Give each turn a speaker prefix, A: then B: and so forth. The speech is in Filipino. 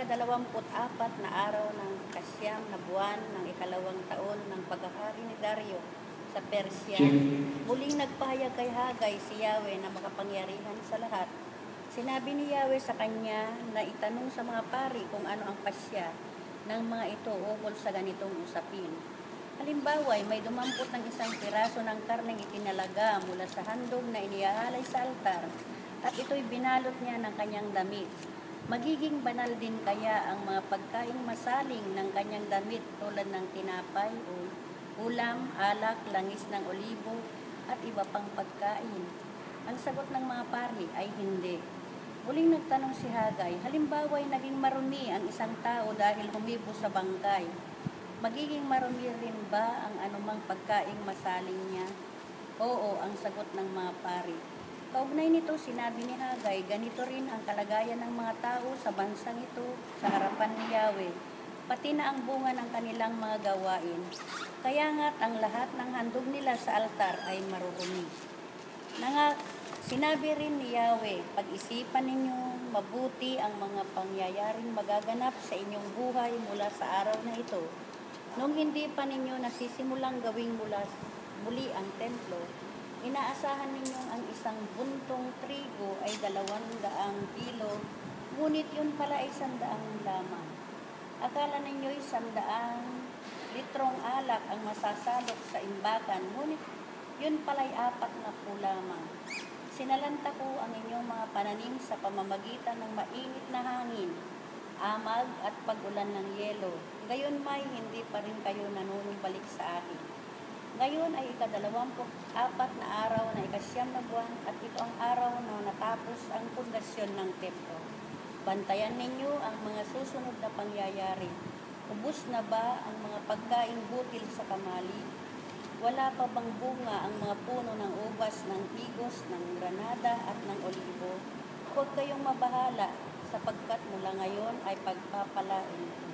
A: ika-24 na araw ng ika-9 na buwan ng ikalawang taon ng paghahari ni Dario sa Persya, muling nagpahayag kay Hagay si Yahweh na makapangyarihan sa lahat. Sinabi ni Yahweh sa kanya na itanong sa mga pari kung ano ang pasya ng mga ito ukol sa ganitong usapin. Halimbawa, may dumampot ng isang piraso ng karneng itinalaga mula sa handog na iniaalay sa altar at ito'y binalot niya ng kanyang damit. Magiging banal din kaya ang mga pagkaing masaling ng kanyang damit tulad ng tinapay o ulam, alak, langis ng olibo at iba pang pagkain? Ang sagot ng mga pari ay hindi. Muling nagtanong si Hagay, halimbawa ay naging marumi ang isang tao dahil humibo sa bangkay. Magiging marumi rin ba ang anumang pagkaing masaling niya? Oo, ang sagot ng mga pari. Kaugnay nito, sinabi ni Hagay, ganito rin ang kalagayan ng mga tao sa bansang ito sa harapan ni Yahweh, pati na ang bunga ng kanilang mga gawain. Kaya nga't ang lahat ng handog nila sa altar ay marurumi. Sinabi rin ni Yahweh, pag-isipan ninyong mabuti ang mga pangyayaring magaganap sa inyong buhay mula sa araw na ito. Nung hindi pa ninyo nasisimulang gawing muli ang templo, inaasahan ninyong ang isang buntong trigo ay 200 kilo, ngunit yun pala ay 100 lamang. Akala ninyo'y 100 litrong alak ang masasalok sa imbakan, ngunit yun pala'y 40 lamang. Sinalanta ko ang inyong mga pananim sa pamamagitan ng mainit na hangin, amag at pag-ulan ng yelo. Gayon may hindi pa rin kayo nanunibalik sa akin. Ngayon ay ika-24 na araw na ika-9 na buwan at ito ang araw na natapos ang pundasyon ng templo. Bantayan ninyo ang mga susunod na pangyayari. Ubus na ba ang mga pagkaing butil sa kamali? Wala pa bang bunga ang mga puno ng ubas, ng higos, ng granada at ng olibo? Huwag kayong mabahala sapagkat mula ngayon ay pagpapalain ko.